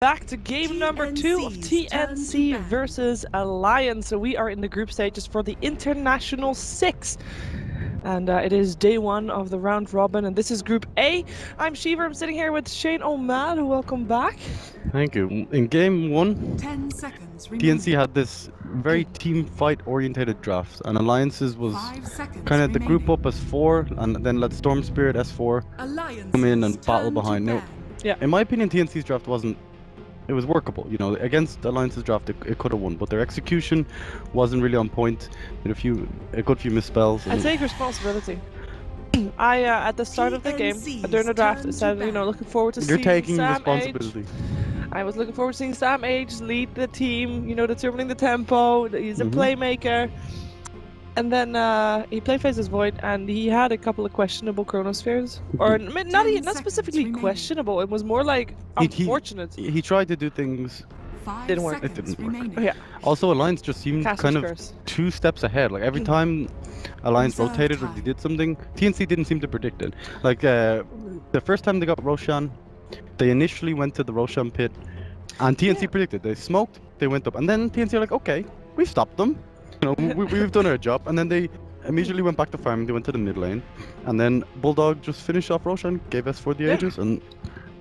Back to game number 2 of TNC versus Alliance. So we are in the group stages for the International 6. And it is day 1 of the round robin, and this is Group A. I'm Shiva, I'm sitting here with Shane O'Malley. Welcome back. Thank you. In game 1, 10 seconds TNC had this very team fight orientated draft, and Alliances was kind of the group up as 4 and then let Storm Spirit S4 come in and battle behind. Now, in my opinion, TNC's draft it was workable, you know. Against Alliance's draft, it could have won, but their execution wasn't really on point. There a good few misspells. I take responsibility. I at the start of the game, during the draft, I said, you know, looking forward to seeing taking Sam responsibility. H. I was looking forward to seeing Sam H lead the team, you know, determining the tempo. He's a playmaker. And then he played Faces Void, and he had a couple of questionable chronospheres. Or not specifically questionable, it was more like unfortunate. He tried to do things. Didn't work. It didn't work. Yeah. Also, Alliance just seemed kind of 2 steps ahead. Like every time Alliance rotated or they did something, TNC didn't seem to predict it. Like the first time they got Roshan, they initially went to the Roshan pit, and TNC predicted. They smoked, they went up, and then TNC were like, okay, we stopped them. You know, we've done our job, and then they immediately went back to farming. They went to the mid lane, and then Bulldog just finished off Roshan, gave us4 the Aegis, and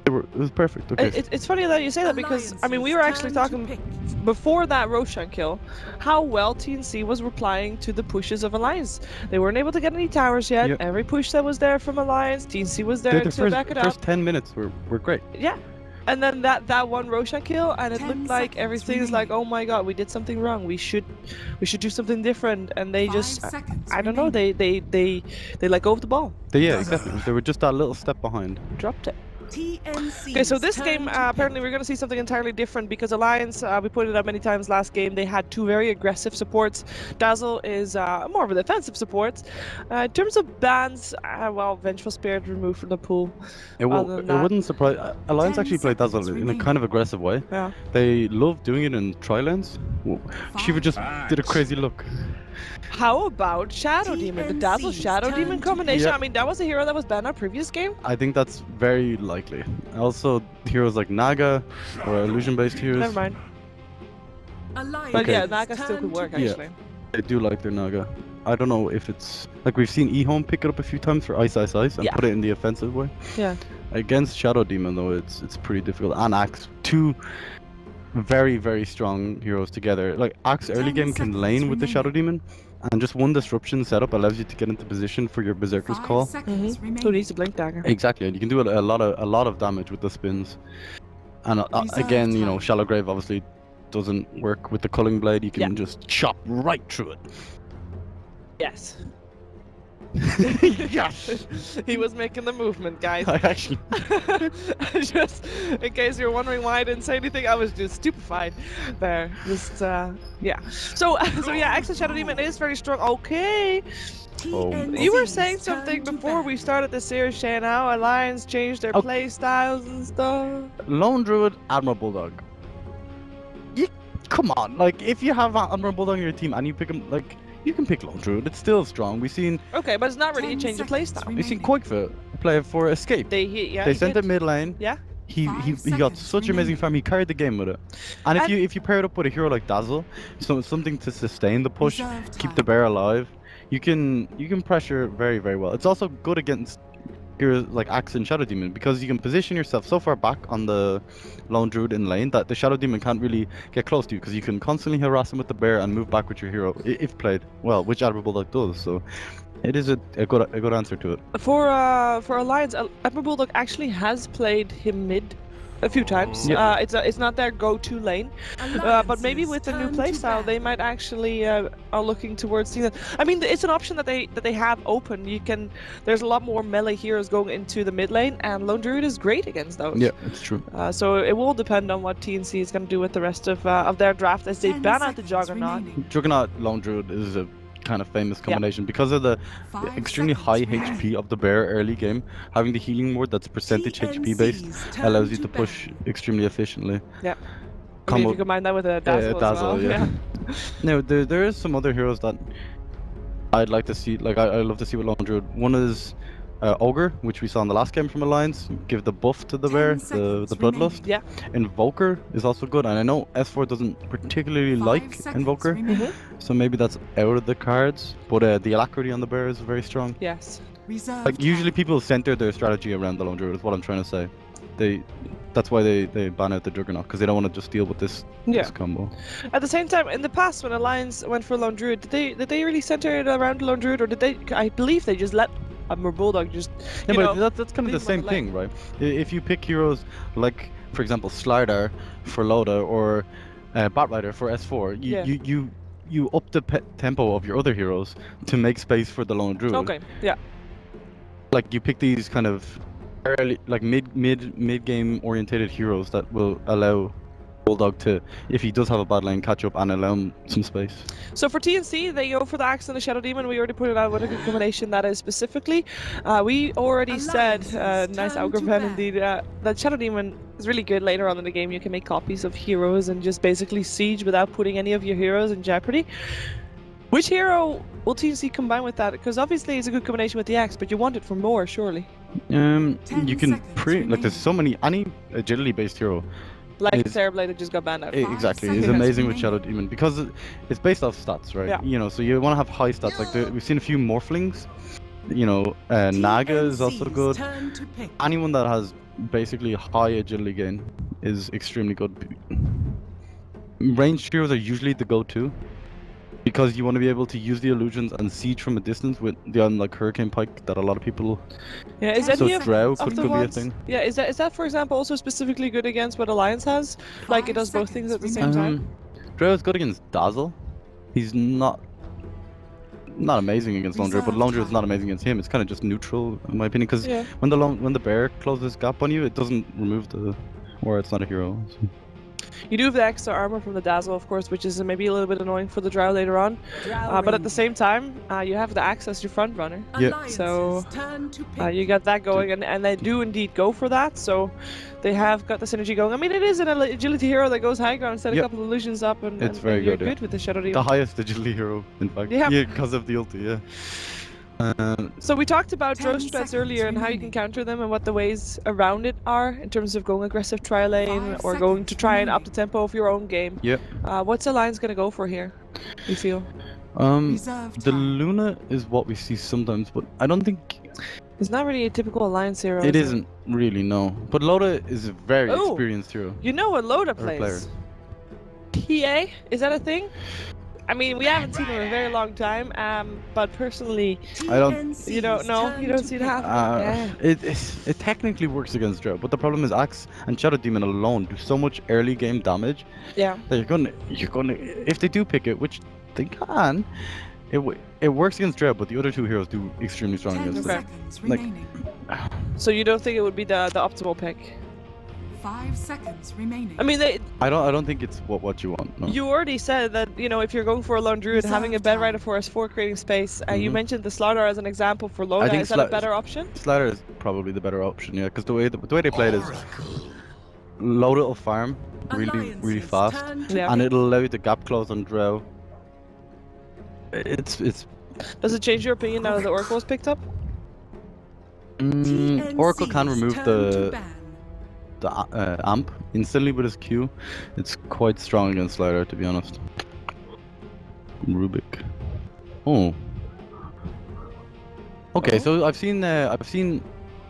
it was perfect. Okay. It's funny that you say that because I mean we were actually talking before that Roshan kill, how well TNC was replying to the pushes of Alliance. They weren't able to get any towers yet. Yep. Every push that was there from Alliance, TNC was there to back it up. The first 10 minutes were great. Yeah. And then that one Roshan kill, and it looked like everything is like, oh my god, we did something wrong. We should do something different. And they just, I don't know, they let go of the ball. Yeah, exactly. They were just that little step behind. Dropped it. Okay, so this game, apparently we're going to see something entirely different because Alliance, we pointed out many times last game, they had 2 very aggressive supports. Dazzle is more of a defensive support. In terms of bans, well, Vengeful Spirit removed from the pool. It wouldn't surprise. Alliance actually played Dazzle in a kind of aggressive way. Yeah. They love doing it in tri-lanes. Shiva just did a crazy look. How about Shadow Demon, the Dazzle Shadow Demon combination? Yeah. I mean, that was a hero that was banned our previous game. I think that's very likely. Also, heroes like Naga or illusion-based heroes. Never mind. But yeah, Naga still could work actually. Yeah, I do like their Naga. I don't know if it's like we've seen eHome pick it up a few times for Ice and put it in the offensive way. Yeah. Against Shadow Demon though, it's pretty difficult. And Axe, 2 very, very strong heroes together. Like Axe early game can lane with the Shadow Demon, and just 1 disruption setup allows you to get into position for your Berserker's Call. Who needs a Blink Dagger? Exactly, and you can do a lot of damage with the spins. And again, you know, Shallow Grave obviously doesn't work with the Culling Blade. You can just chop right through it. Yes. Yes. He was making the movement, guys. I actually just in case you're wondering why I didn't say anything, I was just stupefied there. Just yeah. So yeah, Axe Shadow Demon is very strong. Okay. You were saying something before we started the series, Shane, how Alliance changed their play styles and stuff. Lone Druid, Admiral Bulldog. Come on, like if you have Admiral Bulldog on your team and you pick him, like you can pick Lone Druid. It's still strong. We've seen. Okay, but it's not really a change of playstyle. We've seen Koikfa play for Escape. They sent him mid lane. Yeah. He got such amazing farm. He carried the game with it. And if you pair it up with a hero like Dazzle, something to sustain the push, keep the bear alive, you can pressure very, very well. It's also good against heroes like Axe and Shadow Demon because you can position yourself so far back on the Lone Druid in lane that the Shadow Demon can't really get close to you because you can constantly harass him with the bear and move back with your hero if played well, which Admiral Bulldog does. So it is a good answer to it. For Alliance, Admiral Bulldog actually has played him mid a few times. Yep. It's not their go-to lane, but maybe with the new playstyle they might actually are looking towards seeing that. I mean, it's an option that they have open. There's a lot more melee heroes going into the mid lane, and Lone Druid is great against those. Yeah, it's true. So it will depend on what TNC is going to do with the rest of their draft as they ban out the Juggernaut. Juggernaut Lone Druid is a kind of famous combination because of the extremely high HP of the bear early game. Having the healing ward that's percentage HP based allows you to push extremely efficiently. Yeah. Maybe if you combine that with a Dazzle as well. Yeah. Now there is some other heroes that I'd like to see. Like I love to see with Lone Druid. One is Ogre, which we saw in the last game from Alliance, give the buff to the 10 bear, seconds the Bloodlust. Yeah. Invoker is also good, and I know S4 doesn't particularly 5 like seconds Invoker, remaining. so maybe that's out of the cards. But the alacrity on the bear is very strong. Yes. Reserve Like usually time. people center their strategy around the Lone Druid, is what I'm trying to say. That's why they ban out the Juggernaut, because they don't want to just deal with this combo. At the same time, in the past, when Alliance went for Lone Druid, did they really center it around Lone Druid, or did they? I believe they just let a Bulldog just. Yeah, you but know, that's kind of the leave 'em on same the thing, right? If you pick heroes like, for example, Slardar for Loda or Batrider for S4, you up the tempo of your other heroes to make space for the Lone Druid. Okay. Yeah. Like you pick these kind of early, like mid game orientated heroes that will allow Bulldog to, if he does have a bad lane, catch up and allow him some space. So for TNC, they go for the Axe and the Shadow Demon. We already put it out what a good combination that is specifically. We already said, nice Augur pen indeed, that Shadow Demon is really good later on in the game. You can make copies of heroes and just basically siege without putting any of your heroes in jeopardy. Which hero will TNC combine with that? Because obviously it's a good combination with the Axe, but you want it for more, surely. You can there's so many, any agility based hero. Like Terrorblade that just got banned out. Exactly, it's amazing with Shadow Demon because it's based off stats, right? Yeah. You know, so you want to have high stats. Like we've seen a few Morphlings. You know, Naga is also good. Anyone that has basically high agility gain is extremely good. Ranged heroes are usually the go-to because you want to be able to use the illusions and siege from a distance with the like Hurricane Pike that a lot of people. Yeah, is any of Drow the could be a ones? thing. Yeah, is that for example also specifically good against what Alliance has? Like it does both things at the same time. Drow is good against Dazzle. He's not amazing against Lone Druid, but Lone Druid is not amazing against him. It's kind of just neutral in my opinion, because when the bear closes gap on you, it doesn't remove it's not a hero. So. You do have the extra armor from the Dazzle, of course, which is maybe a little bit annoying for the Drow later on. But at the same time, you have the axe as your front runner. Yeah. So you got that going, and they do indeed go for that. So they have got the synergy going. I mean, it is an agility hero that goes high ground, set a couple of illusions up, and it's very you're good with the Shadow Demon. The highest agility hero, in fact. Yeah, because of the ulti, yeah. So we talked about Drow strats earlier and how you can counter them and what the ways around it are in terms of going aggressive tri lane or going to try and up the tempo of your own game. Yep. What's Alliance gonna go for here, you feel? The Luna is what we see sometimes, but I don't think... It's not really a typical Alliance hero. It isn't really, no. But Loda is a very experienced hero. You know what Loda plays? PA? Is that a thing? I mean, we haven't seen him in a very long time, but personally, I don't. You don't know. You don't see it happen. It technically works against Drow, but the problem is Axe and Shadow Demon alone do so much early game damage. Yeah. That you're gonna if they do pick it, which they can, it works against Drow, but the other two heroes do extremely strong against it. Like, so you don't think it would be the optimal pick? 5 seconds remaining. I mean, I don't think it's what you want. No. You already said that if you're going for a Lone Druid, having a bed rider for S4 creating space. You mentioned the Slaughter as an example for Loda. Is that a better option? Slaughter is probably the better option, yeah, because the way they play it is Loda will farm really fast, and it'll allow you to gap close on Drow. It's. Does it change your opinion now that the Oracle was picked up? Oracle can remove the amp instantly with his Q. It's quite strong against Slider, to be honest. Rubik. Oh. Okay, so I've seen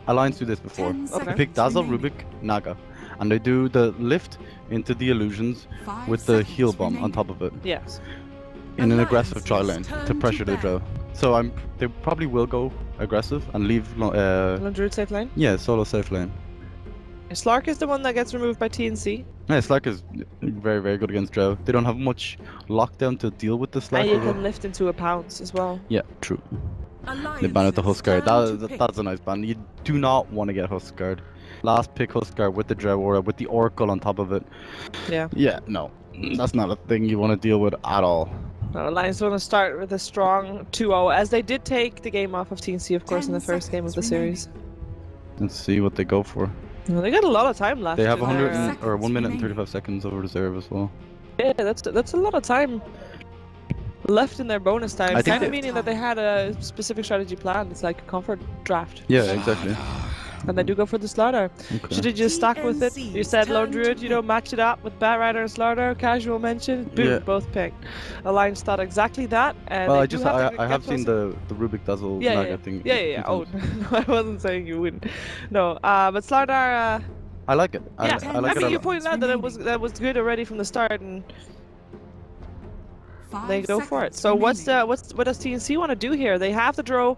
Alliance do this before. They pick Dazzle, Rubik, Naga, and they do the lift into the illusions with the heal bomb on top of it. Yes. In an aggressive tri lane to pressure the Drow. So they probably will go aggressive and leave Lone Druid safe lane? Yeah, solo safe lane. Slark is the one that gets removed by TNC. Yeah, Slark is very, very good against Drow. They don't have much lockdown to deal with the Slark. And you can lift into a pounce as well. Yeah, true. They ban out the Huskard. That's a nice ban. You do not want to get Huskard. Last pick Huskard with the Drow Aura, with the Oracle on top of it. Yeah. Yeah, no. That's not a thing you want to deal with at all. No, Alliance want to start with a strong 2-0, as they did take the game off of TNC, of course, in the first game of the series. Let's see what they go for. Well, they got a lot of time left. They have 1 minute and 35 seconds over reserve as well. Yeah, that's a lot of time left in their bonus time, I think kind of they- meaning that they had a specific strategy plan. It's like a comfort draft. Yeah, exactly. And they do go for the slaughter. Okay. Should have just stuck with it. You said Lone Druid, you know, match it up with Bat Rider and Slaughter, casual mention, boom, Yeah. both picked. Alliance thought exactly that. And Well, they I do just have to I get have seen closer. the Rubik Dazzle Yeah, Naga yeah, thing. yeah, yeah. Oh, no, I wasn't saying you wouldn't. No, but Slaughter, I like it. yeah, I like I it. mean, a you lot. pointed out that it was good already from the start, and they go for it. So what does TNC want to do here? They have the draw.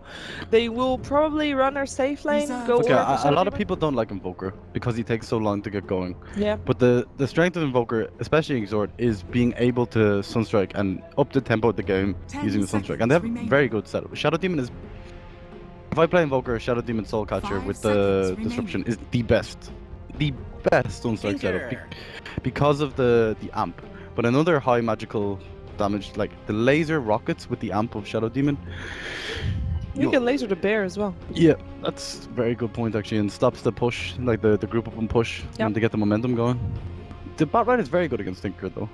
They will probably run their safe lane, go Okay, over for a Shadow lot of Demon. people don't like Invoker because he takes so long to get going. Yeah. But the strength of Invoker, especially Exhort, is being able to Sunstrike and up the tempo of the game 10 using the Sunstrike. And they have seconds very good setup. Shadow Demon is... If I play Invoker, Shadow Demon Soul Catcher 5 with the seconds Disruption is the best. The best Sunstrike setup. Because of the amp. But another high magical damage, like the laser rockets with the amp of Shadow Demon. You can laser the bear as well. Yeah, that's a very good point actually, and stops the push, like the group up and push, Yep. and to get the momentum going. The Bat Rider is very good against Tinker though.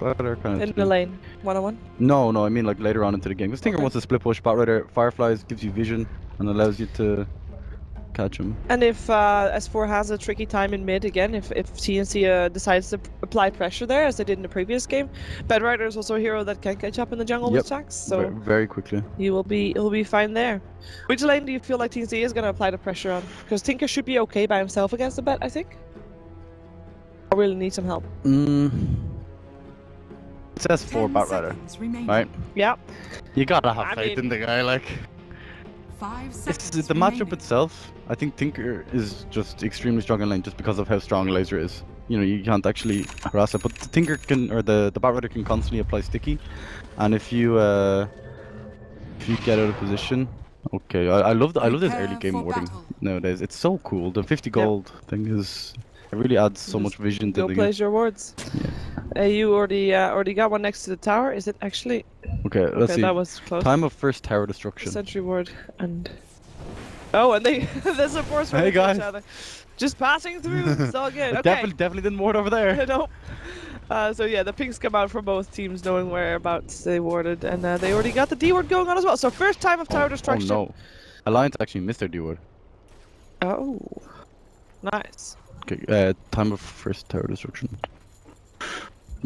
Bat Rider kind In of... the lane, 1-on-1. No, I mean like later on into the game. Because Tinker Okay. wants to split push, Bat Rider Fireflies gives you vision and allows you to catch him. And if S4 has a tricky time in mid again, if TNC decides to apply pressure there, as they did in the previous game, Bed Rider is also a hero that can catch up in the jungle with Jax, so Very quickly. he'll be fine there. Which lane do you feel like TNC is going to apply the pressure on? Because Tinker should be okay by himself against the bet, I think. I really need some help. It says 4 Bat Rider, right? Yeah. You gotta have I faith mean- in the guy, like... 5 It's seconds the matchup remaining. itself. I think Tinker is just extremely strong in lane just because of how strong Laser is. You know, you can't actually harass it, but the Tinker can, or the Bat Rider can constantly apply sticky, and if you get out of position, okay. I love this Prepare early game for warding battle. nowadays. It's so cool. The 50 gold thing is, it really adds so much vision to Go the game. place your wards. You already got one next to the tower. Is it actually? Okay, let's Okay, see. that was close. Time of first tower destruction. Sentry ward and and they the supports Hey, each guys. other. Just passing through. It's all good. Okay. Definitely didn't ward over there. Nope. So yeah, the pings come out from both teams, knowing whereabouts they warded, and they already got the D ward going on as well. So first time of tower destruction. Oh no, Alliance actually missed their D ward. Oh, nice. Okay, time of first tower destruction.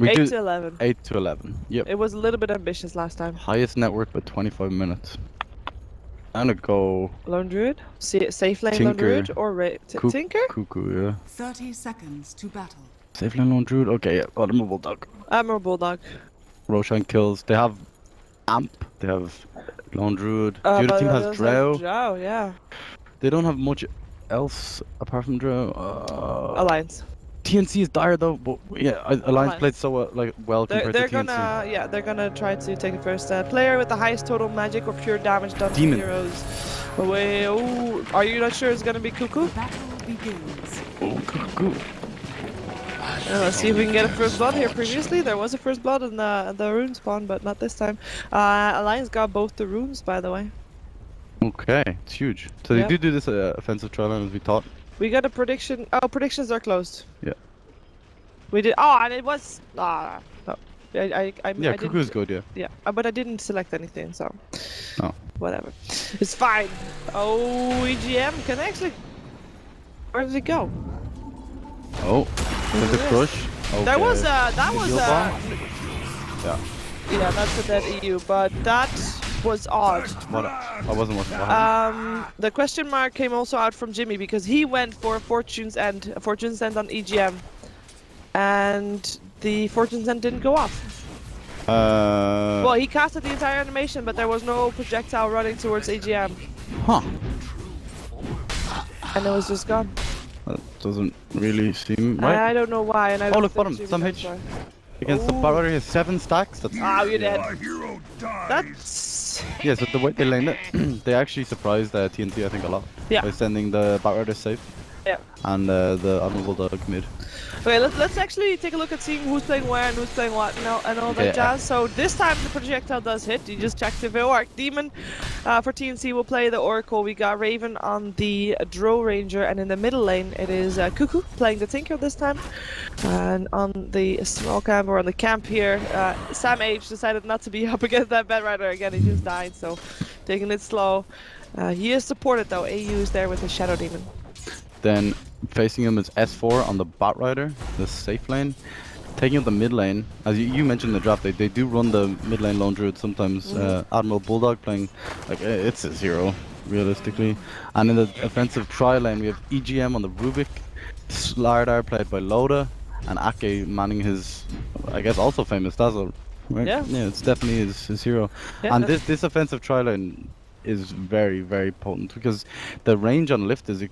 8 do to 11. 8 to 11. Yep. It was a little bit ambitious last time. Highest network, but 25 minutes. I'm gonna go Lone Druid, safe lane Lone Tinker. Druid, or Tinker? Cuckoo, yeah. 30 seconds to battle. Safe lane Lone Druid. Okay, yeah. Admirable Dog. Admiral Bulldog. Roshan kills. They have Amp. They have Lone Druid. The other team has Drow. Drow, yeah. They don't have much else apart from Drow. Alliance. TNC is dire though, but yeah, Alliance played so well They're compared to TNC. they're gonna try to take it first. Player with the highest total magic or pure damage done Demon. to heroes. Away. Oh, are you not sure it's gonna be Cuckoo? The battle begins. Oh, Cuckoo. Let's see if we can get a first blood here. Previously, there was a first blood in the rune spawn, but not this time. Alliance got both the runes, by the way. Okay, it's huge. So Yep. they do this offensive trial line as we thought. We got a prediction. Oh, predictions are closed. Yeah. We did. Oh, and it was. No. I Yeah, didn't- Cuckoo is good, yeah. Yeah, but I didn't select anything, so. Oh. Whatever. It's fine. Oh, EGM can actually. Where did it go? Oh, there's a Yes. crush. Okay. That was Heal bomb? Yeah. Yeah, that's a dead EU, but that was odd. What? I wasn't watching. What happened? The question mark came also out from Jimmy because he went for Fortune's End on EGM, and the Fortune's End didn't go off. Well, he casted the entire animation, but there was no projectile running towards EGM, Huh. and it was just gone. That doesn't really seem right. I don't know why, and I don't look, think bottom, Jimmy some knows H. why. Against the Ooh. Bat Rider, he has 7 stacks. That's Ah, you're dead. That's yeah. So the way they laned it, they actually surprised TNC I think a lot Yeah. by sending the Bat Rider safe. Yeah. and the Admiral Bulldog mid. Okay, let's actually take a look at seeing who's playing where and who's playing what and all Okay, that jazz. So this time the projectile does hit. You just checked if it worked. Demon for TNC will play the Oracle. We got Raven on the Drow Ranger, and in the middle lane it is Cuckoo playing the Tinker this time. And on the small camp or on the camp here, Sam H decided not to be up against that Bed Rider again. He just died, so taking it slow. He is supported though. AU is there with the Shadow Demon. Then facing him is S4 on the bot rider, the safe lane. Taking up the mid lane, as you mentioned in the draft, they do run the mid lane lone druid sometimes. Admiral Bulldog playing, like, it's a 0, realistically. And in the offensive tri lane, we have EGM on the Rubik, Slardar played by Loda, and Ake manning his, I guess, also famous Dazzle. Right? Yeah. Yeah, it's definitely his hero. Yeah, And this offensive tri lane is very, very potent because the range on lift is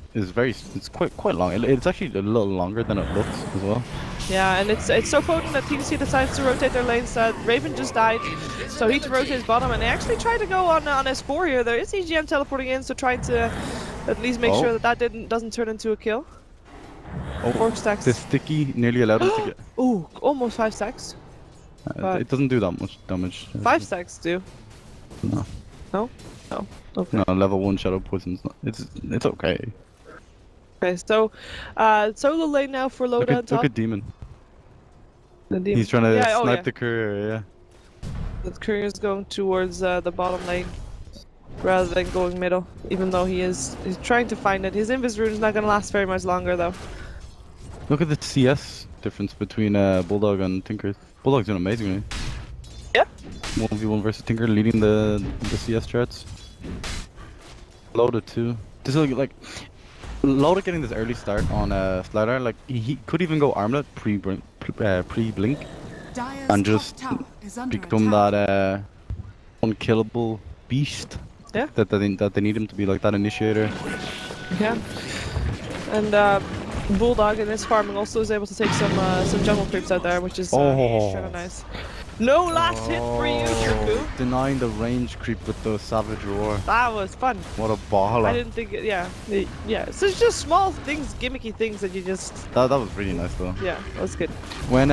quite long. It's actually a little longer than it looks as well. Yeah, and it's so potent that TNC decides to rotate their lanes. Raven just died, so he rotates his bottom, and they actually tried to go on S4 here. There is EGM teleporting in, so trying to at least make sure that doesn't turn into a kill. 4 stacks. The sticky nearly allowed him to get. Ooh, almost 5 stacks. It doesn't do that much damage. 5 stacks do. No. No? No. Okay. No, level 1 shadow poison's not. It's okay. Okay, so solo lane now for Loda on top. Look at Demon. The Demon. He's trying to oh, snipe the courier, yeah. The courier's going towards the bottom lane rather than going middle, even though he's trying to find it. His invis rune is not going to last very much longer though. Look at the CS difference between Bulldog and Tinker. Bulldog's doing amazingly. Yeah. 1v1 versus Tinker, leading the CS charts. Loda too. This is like Loda getting this early start on Slider. Like he could even go armlet pre-blink, and just become that unkillable beast. Yeah. That they need him to be, like that initiator. Yeah. And Bulldog in his farming also is able to take some jungle creeps out there, which is kind of nice. No last hit for you, Cuckoo. Denying the range creep with the Savage Roar. That was fun. What a baller. I didn't think yeah. So it's just small things, gimmicky things that you just... That was really nice though. Yeah, that was good. When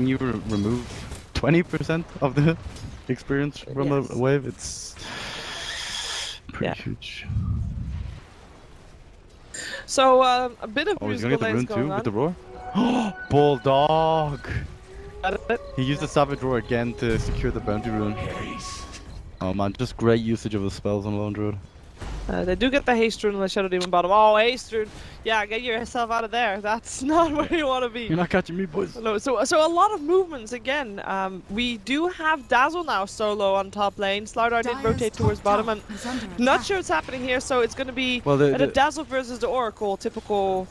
you remove 20% of the experience from a wave, it's pretty huge. So a bit of he's gonna musical get the rune lanes too going on. with the roar. Bulldog! Got it. He used the Savage Roar again to secure the bounty rune. Oh man, just great usage of the spells on Lone Druid. They do get the haste rune on the Shadow Demon bottom. Oh, haste rune! Yeah, get yourself out of there. That's not where you want to be. You're not catching me, boys. No, so a lot of movements again. We do have Dazzle now solo on top lane. Slardar did rotate towards bottom, and not sure what's happening here. So it's going to be the Dazzle versus the Oracle, typical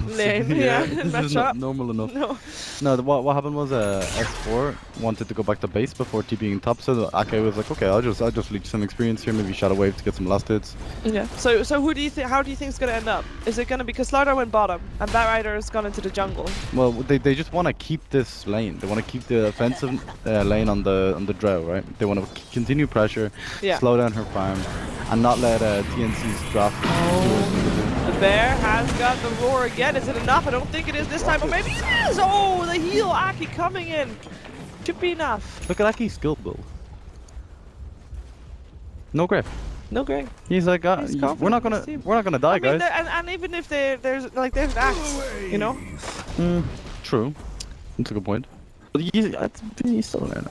lane. Yeah, this is not normal enough. No, what happened was S4 wanted to go back to base before TPing top, so Ake was like, okay, I'll just leech some experience here, maybe Shadow Wave to get some last hits. Yeah. So who do you think? How do you think it's going to end up? Is it going to be because Slardar went bottom and Bat Rider has gone into the jungle? Well, they just want to keep this lane. They want to keep the offensive lane on the Drow, right? They want to continue pressure, slow down her farm, and not let TNC's draft. The bear has got the roar again. Is it enough? I don't think it is this time, but maybe it is. Oh, the heal Aki coming in. Should be enough. Look at Aki's skill build. No grip. No great. He's like, we're not gonna die, guys. And even if there's an axe, you know. True. That's a good point. But he's still there.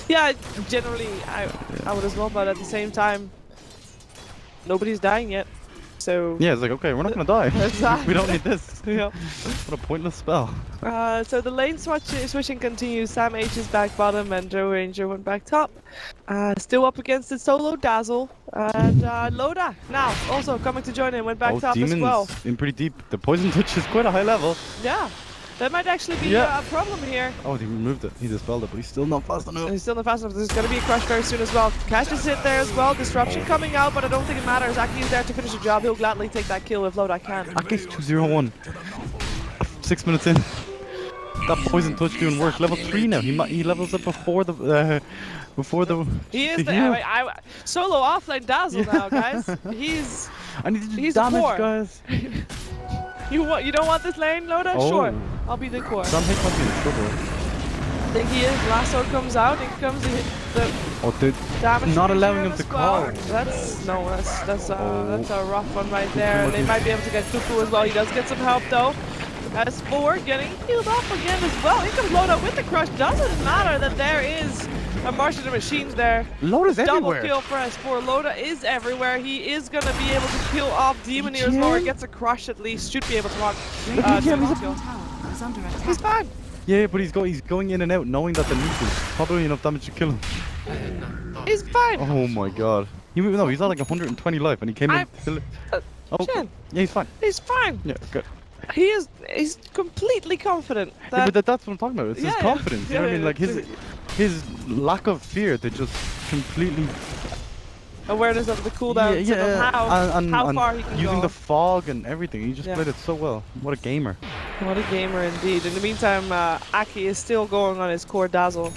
Yeah, generally I would as well, but at the same time, nobody's dying yet. So yeah, it's like, okay, we're not gonna die. Exactly. We don't need this. Yeah. What a pointless spell. So the lane switching continues. Sam H is back bottom and Joe Ranger went back top. Still up against it solo Dazzle and Loda now also coming to join in, went back top Demon's as well. In pretty deep. The poison touch is quite a high level. Yeah. That might actually be a problem here. Oh, he removed it. He dispelled it, but he's still not fast enough. He's still not fast enough. There's going to be a crush very soon as well. Cash is hit there as well. Disruption coming out, but I don't think it matters. Aki is there to finish the job. He'll gladly take that kill if Loda can. Aki's 2-0-1. 6 minutes in. That poison touch doing work. Level 3 now. He levels up before the He is the solo offline Dazzle now, guys. I need to do damage, guys. You don't want this lane, Loda? Oh. Sure. I'll be the core. Sam H might be in trouble. I think he is. Lasso comes out. Here comes the Oh, dude. damage. Not meter allowing him as to well. call. That's a rough one right Cuckoo there. might They be- might be able to get Cuckoo as well. He does get some help though. As 4 getting healed up again as well. Here comes Loda with the crush. Doesn't matter that there is a March of the Machines there. Loda's Double everywhere. kill for S4. Loda is everywhere. He is gonna be able to kill off Demoneer as well. Or gets a crush at least. Should be able to watch. Radiant's Kill. bottom tower is under attack. He's fine. Yeah, but he's going in and out, knowing that the nuke is probably enough damage to kill him. He's fine. Oh my god. No, he's at like 120 life, and he came in. I'm- to kill it. Oh, Jen. yeah, he's fine. He's fine. Yeah, good. He's completely confident Yeah, that but that's what I'm talking about. It's his Yeah, confidence. You know what I yeah, mean? Like his lack of fear to just completely awareness of the cooldowns and of how far he can using go. the fog and everything. He just Yeah. played it so well. What a gamer. What a gamer indeed. In the meantime, Aki is still going on his core dazzle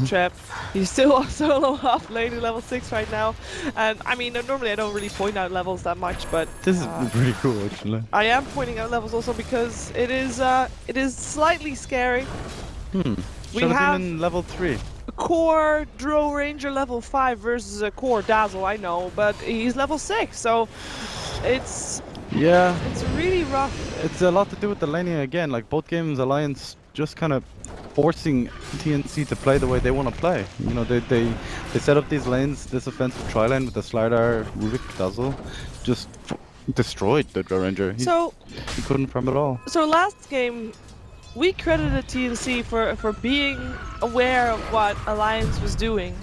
trap. He's still solo off lane at level 6 right now. And I mean, normally I don't really point out levels that much, but This is pretty cool, actually. I am pointing out levels also because it is slightly scary. We Should have have been in level 3. core Drow Ranger level 5 versus a core Dazzle, I know, but he's level 6, so it's Yeah, really rough. it's a lot to do with the laning again. Like both games, Alliance just kind of forcing TNC to play the way they want to play. You know, they set up these lanes, this offensive tri lane with the Slardar, Rubik, Dazzle, just destroyed the Drow Ranger. He couldn't farm at all. So last game, we credited TNC for being aware of what Alliance was doing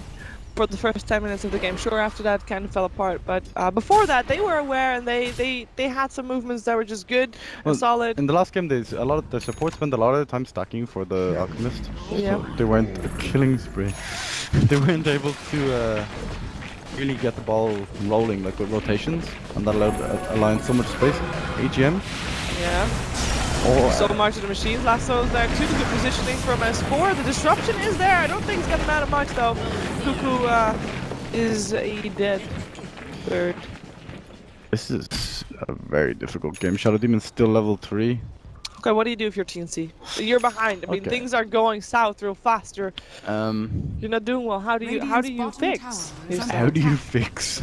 for the first 10 minutes of the game. Sure, after that kind of fell apart, but before that they were aware and they had some movements that were just good and solid. In the last game, a lot of the support spent a lot of the time stacking for the Alchemist. Yeah. So they weren't a killing spree. They weren't able to really get the ball rolling like with rotations, and that allowed Alliance so much space. AGM. Yeah. Oh, So much of the machines. Lasso's there too. Good positioning from S4. The disruption is there. I don't think it's gonna matter much though. Cuckoo is dead. Third. this is a very difficult game. Shadow Demon's still level 3. Okay, what do you do if you're TNC? You're behind. I mean, Okay. things are going south real faster. Um, You're not doing well. How do you Radiant's bottom fix? tower is yourself? under how do you attack. fix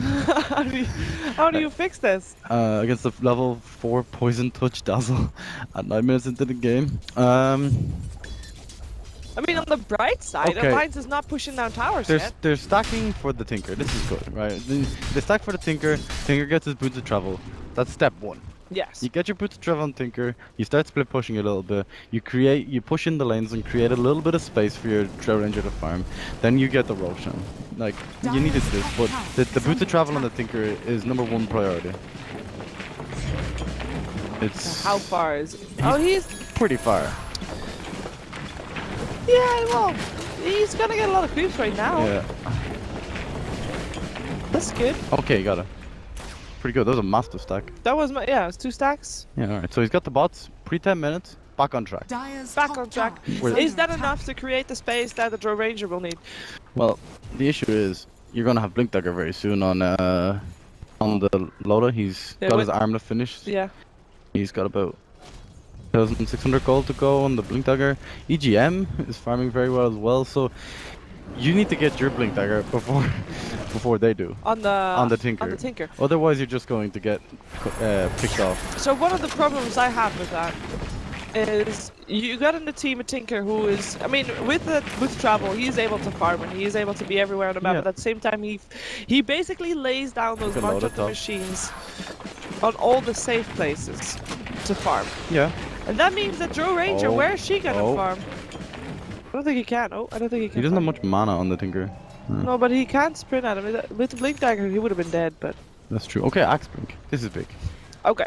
how do you fix this? against the level 4 poison touch Dazzle at 9 minutes into the game? I mean, on the bright side, Okay. Alliance is not pushing down towers yet. They're stacking for the Tinker. This is good, right? They stack for the Tinker. Tinker gets his boots of travel. That's step 1. Yes. You get your boots of travel on Tinker. You start split pushing a little bit. You push in the lanes and create a little bit of space for your Drow Ranger to farm. Then you get the Roshan. Like you needed this, but the boots of travel on the Tinker is #1 priority. It's How far is it? Oh, he's... pretty far. Yeah, well, he's gonna get a lot of creeps right now. Yeah. That's good. Okay, got it. Pretty good. That was a massive stack. That was my... Yeah, it's 2 stacks. Yeah. All right. So he's got the bots. Pre-10 minutes. Back on track. Dire's Back top on track. tower Where- Is under that attack. enough to create the space that the Drow Ranger will need? Well, the issue is you're gonna have Blink Dagger very soon on the Loda. He's Yeah, got with- his armlet finished. Yeah. He's got about 1,600 gold to go on the Blink Dagger. EGM is farming very well as well. So you need to get your Blink Dagger before they do. On the Tinker. On the Tinker. Otherwise, you're just going to get picked off. So one of the problems I have with that is you got in the team a Tinker who is, I mean, with travel, he's able to farm and he is able to be everywhere on the map. Yeah. But at the same time, he basically lays down those Look at bunch Loda of the top. machines on all the safe places to farm. Yeah. And that means that Drow Ranger, Oh. where is she gonna Oh. farm? I don't think he can. Oh, I don't think he can. He doesn't have farm. much mana on the Tinker. No, but he can't sprint at him. With the Blink Dagger, he would have been dead. But That's true. Okay, Axe Blink. This is big. okay.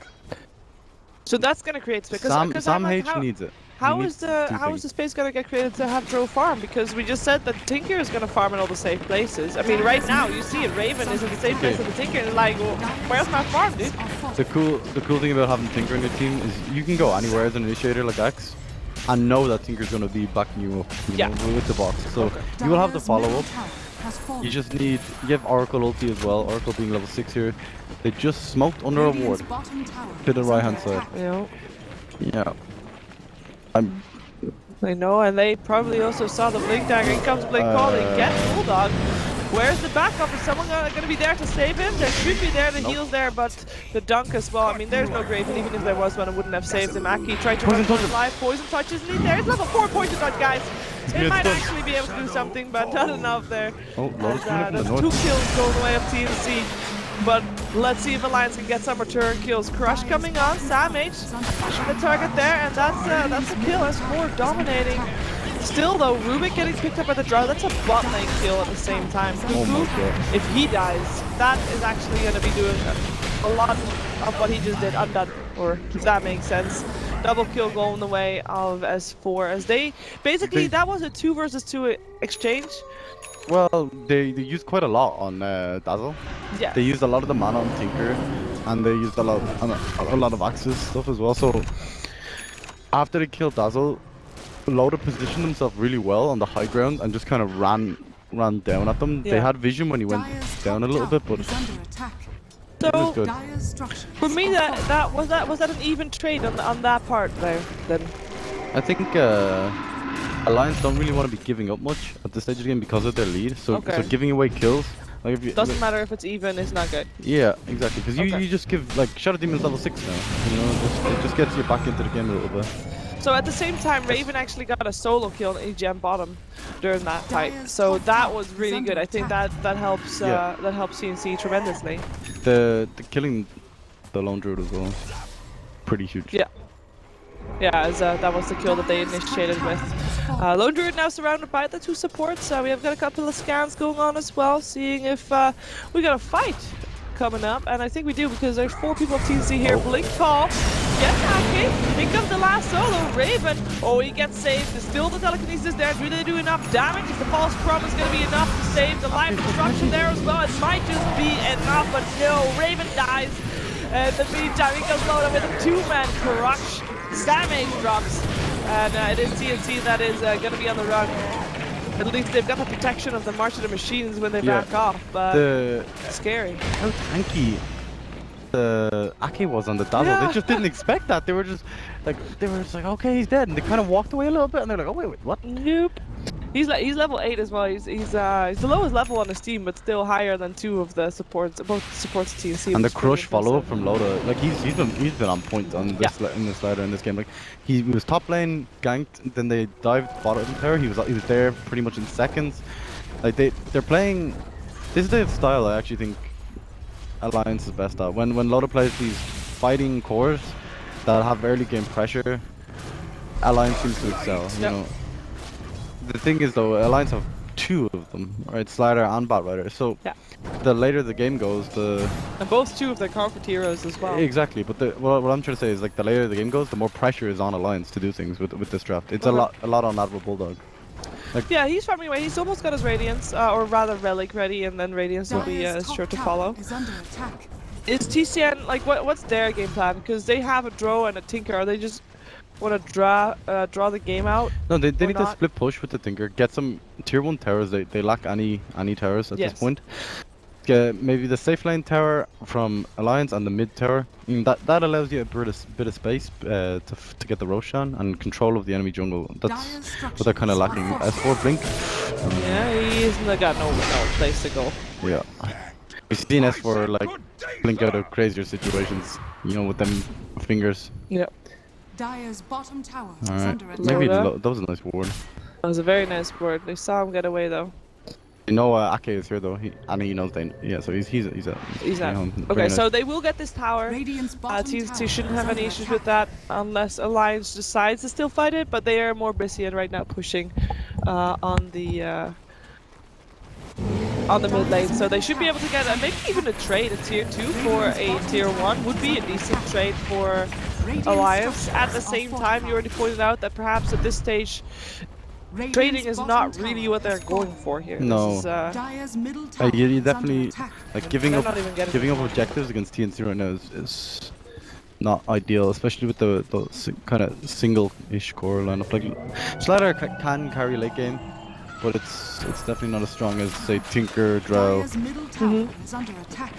So that's gonna create space. Sam H needs it. How He is needs two the things. space gonna get created to have Drow farm? Because we just said that Tinker is gonna farm in all the safe places. I mean, right now you see it. Raven is in the same place as the Tinker, and it's like, well, where's my farm, dude? The cool thing about having Tinker in your team is you can go anywhere as an initiator like Axe, and know that Tinker's gonna be backing you up, you Yeah. know, with the box. So Okay. you will have the Dire's follow middle up. tower has fallen. You just need, you have Oracle ulti as well, Oracle being level 6 here. They just smoked under a ward Radiant's bottom tower to the is right under hand side. attack. You know, Yeah. I know, and they probably also saw the blink dagger. Here comes blink calling. Get Bulldog. Where's the backup? Is someone going to be there to save him? There should be there. The heal's there, but the dunk as well. I mean, there's no grave, and even if there was one, it wouldn't have saved him. Aki tried to run for his life. Poison touch isn't he there? It's level 4 poison touch, guys. It might actually be able to do something, but not enough there. Oh, Lotus coming from the That's north. 2 kills going away of TNC. But let's see if Alliance can get some return kills. Crush coming on. Sam H pushing the target there, and that's a kill. That's 4 dominating. Still though, Rubik getting picked up at the draw. That's a bot lane kill at the same time. Oh my god. If he dies, that is actually going to be doing a lot of what he just did undone, or if that makes sense. Double kill going the way of S4 as they basically that was a 2 versus 2 exchange. Well, they used quite a lot on Dazzle. Yeah. They used a lot of the mana on Tinker, and they used a lot of Axis stuff as well. So after they killed Dazzle, Loda positioned himself really well on the high ground and just kind of ran down at them. Yeah. They had vision when he went Dire's down a top little bit, tower but is under attack. it was So good. Dire's structures for me, have was that an even trade on that part there? Then I think Alliance don't really want to be giving up much at this stage of the game because of their lead. So Okay. giving away kills, like if you, doesn't matter if it's even, it's not good. yeah, exactly. Because Okay. you just give like Shadow Demon's level 6 now. You know, it just gets you back into the game a little bit. So at the same time, Raven actually got a solo kill on EGM bottom during that fight. So that was really good. I think that helps Yeah. that helps CNC tremendously. The killing the lone druid as well, pretty huge. Yeah. Yeah, as that was the kill that they initiated with. Lone Druid now surrounded by the 2 supports. We have got a couple of scans going on as well, seeing if we got a fight coming up, and I think we do because there's 4 people of TNC here. Blink call, get Aki. Here comes the last solo, Raven. Oh, he gets saved. There's still the telekinesis there. Do they do enough damage? Is the false promise going to be enough to save the life destruction there as well? It might just be enough, but no, Raven dies. In the meantime, he goes Loda with a 2-man crush. Damage drops, and it is TNC that is going to be on the run. At least they've got the protection of the March of the Machines when they back off, but it's scary. How tanky the Ake was on the Dazzle. Yeah. They just didn't expect that. They were just like, okay, he's dead, and they kind of walked away a little bit, and they're like, oh wait, what? Nope. He's level 8 as well. He's the lowest level on his team, but still higher than 2 of the supports, both supports of TNC. And the which is pretty crush follow up impressive. from Loda, like he's been on point on this in this ladder in this game. Like he was top lane ganked, then they dived bottom tower. He was there pretty much in seconds. Like they're playing. This is the style I actually think Alliance is best at. When Loda plays these fighting cores that have early game pressure, Alliance seems to excel. You know. The thing is though, Alliance have 2 of them, right? Slider and Batrider. So the later the game goes, and both 2 of their comfort heroes as well. Exactly, but what I'm trying to say is like the later the game goes, the more pressure is on Alliance to do things with this draft. It's a lot on that with Bulldog. Like, yeah, he's farming away. He's almost got his Radiance, or rather Relic ready, and then Radiance will be sure to follow. is under attack. Is TCN like what's their game plan? Because they have a Drow and a Tinker. Are they just want to draw the game out? no, they need to not? split push with the Tinker. Get some tier 1 towers. They lack any towers at this point. Get maybe the safe lane tower from Alliance and the mid tower. I mean, that allows you a bit of space to get the Roshan and control of the enemy jungle. That's what they're kind of lacking. S4 Blink. Yeah, he's got no place to go. Yeah. We've seen S4 like blink out of crazier situations, you know, with them fingers. Yeah. Dire's bottom tower is Alright, under attack. maybe Loda. that was a nice ward. That was a very nice word. They saw him get away though. You know, Ake is here though. He knows they. Yeah, so he's out. He's you out. know, Okay, very so nice. they will get this tower. Radiant's bottom TNC tower shouldn't is have any under issues attack. with that unless Alliance decides to still fight it, but they are more busy and right now pushing on the mid lane, so they should be able to get maybe even a trade, a tier 2 for a tier 1 would be a decent trade for Alliance. At the same time, you already pointed out that perhaps at this stage Radiant's trading is bottom not tower really what they're has going fallen. for here. No. This is, Dire's middle tower You is under definitely attack. like giving They're up not even getting it. objectives against TNC right now is not ideal, especially with the kind of single-ish core lineup. Like Slider can carry late game, but it's definitely not as strong as say Tinker, Drow. Dire's middle tower is under attack.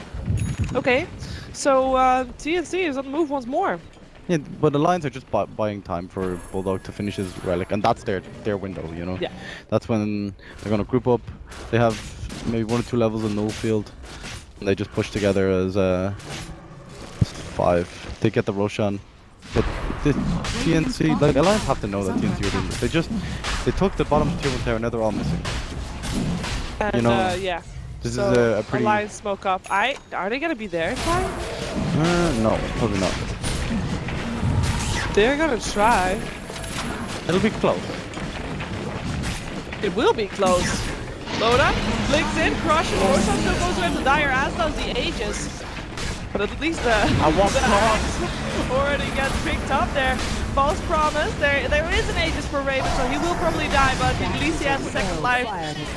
Okay, so TNC is on the move once more. Yeah, but the Lions are just buying time for Bulldog to finish his relic, and that's their window, you know. Yeah. That's when they're gonna group up. They have maybe 1 or 2 levels in null field, and they just push together as 5. They get the Roshan, but the TNC, like Alliance, have to know that TNC are doing this. They took the bottom tier 1 tower, now they're all missing. And, You know, yeah. This So is a pretty. Alliance smoke up. Are they gonna be there in time? No, probably not. They're gonna try. It'll be close. It will be close. Loda blinks in, crushes. Roshan still goes away to Dire, as does the Aegis. But at least the axe already gets picked up there. False promise. There is an Aegis for Raven, so he will probably die, but at least he has a second life.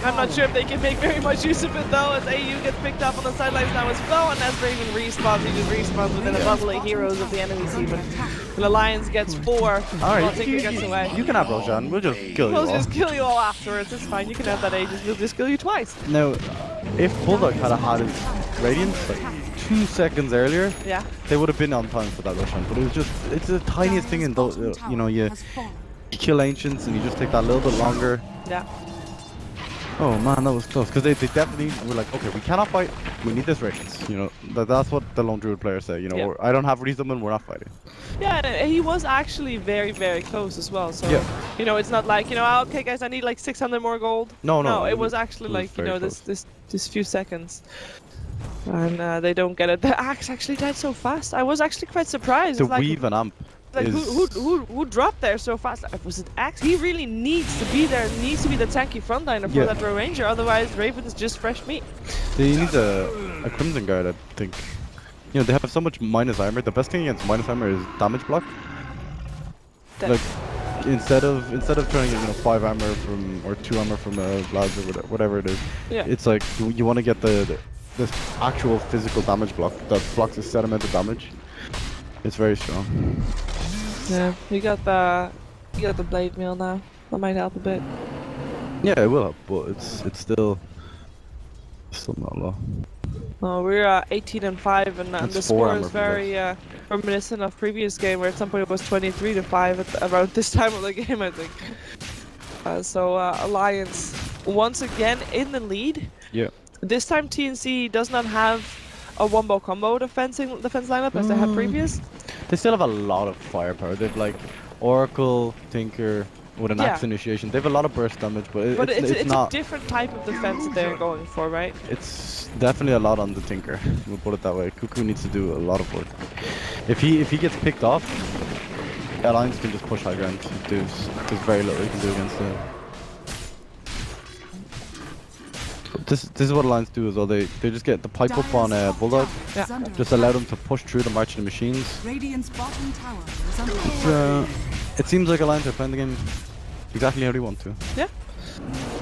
I'm not sure if they can make very much use of it though, as AU gets picked up on the sidelines now as well, and as Raven respawns, he just respawns within a bubble of heroes of the enemy team. And the Alliance gets 4, while Tinker gets away. You can have Roshan, we'll just kill you We'll all. just kill you all afterwards, it's fine. You can have that Aegis, we'll just kill you twice. Now, if Bulldog had had his Radiance like 2 seconds earlier, Yeah. they would have been on time for that Roshan. But it's the tiniest thing in those, you know, you kill Ancients and you just take that little bit longer. Yeah. Oh man, that was close. Because they definitely were like, okay, we cannot fight, we need this Radiance. You know, that's what the Lone Druid players say, you know, Yeah. I don't have Reason and we're not fighting. Yeah, and he was actually very, very close as well. So, Yeah. you know, it's not like, you know, "Oh, okay guys, I need like 600 more gold." No, it was actually like, you very know, close. this few seconds. And they don't get it. The axe actually died so fast. I was actually quite surprised. The It's like, weave and amp like is... who dropped there so fast? Like, was it axe? He really needs to be there. Needs to be the tanky frontliner for Yeah. that Drow Ranger. Otherwise, Raven's just fresh meat. He needs a Crimson Guard, I think. You know, they have so much minus armor. The best thing against minus armor is damage block. That- Like, instead of trying to get 5 armor from or 2 armor from Vlads or whatever it is, Yeah. it's like you want to get this actual physical damage block that blocks a set amount of damage. It's very strong. Yeah. You got the blade mail now. That might help a bit. Yeah, it will help, but it's still not low. Oh, we're 18-5, and That's the 4 score armor is from very reminiscent of previous game, where at some point it was 23-5 around this time of the game, I think. So Alliance once again in the lead. Yeah. This time TNC does not have a wombo combo defense lineup as they had previous. They still have a lot of firepower. They've like Oracle, Tinker with an axe initiation. They have a lot of burst damage, but it's a not. different type of defense that they're going for, right? It's definitely a lot on the Tinker. We'll put it that way. Cuckoo needs to do a lot of work. If he gets picked off, Alliance can just push high ground. There's very little you can do against it. This is what Alliance do as well. They just get the pipe up on Bulldog. Yeah. Just allow them to push through the March of the Machines. Radiant's bottom tower is under attack. It seems like Alliance are playing the game exactly how they want to. Yeah.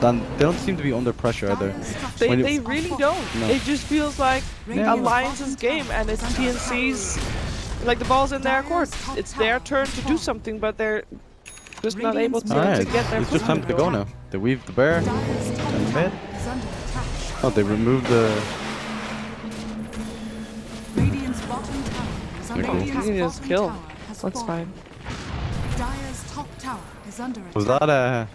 Then they don't seem to be under pressure either. They When you- they really don't. No. It just feels like Alliance's game, and it's TNC's. Like the ball's in their court. It's their turn to do something, but they're just not able to, Alright, to get their it's just foot time to go now. They weave the bear. Dire's top And tower mid. is under attack. Oh, they removed the. Radiant's bottom tower is under Okay. attack. You can just Bottom kill. tower has That's fallen. fine. Dire's top tower is under attack. Was that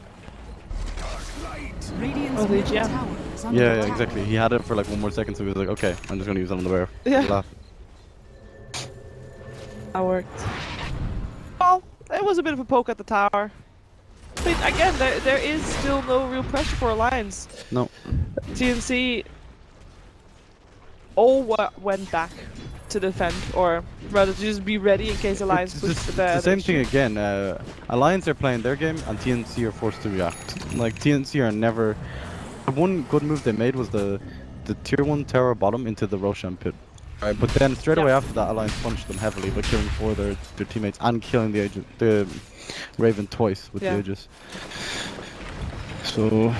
Radiant's Oh, the middle gem. tower is under Yeah, attack. exactly. He had it for like 1 more second, so he was like, okay, I'm just gonna use it on the bear. Yeah. Laugh. That worked. Well, it was a bit of a poke at the tower. I mean, again, there is still no real pressure for Alliance. No. TNC all went back to defend, or rather to just be ready in case Alliance It's pushed the same thing again. Alliance are playing their game, and TNC are forced to react. Like TNC are never. The one good move they made was the tier 1 tower bottom into the Roshan pit. Right, but then straight away after that, Alliance punished them heavily by killing 4 of their teammates and killing the Raven twice with the Aegis. So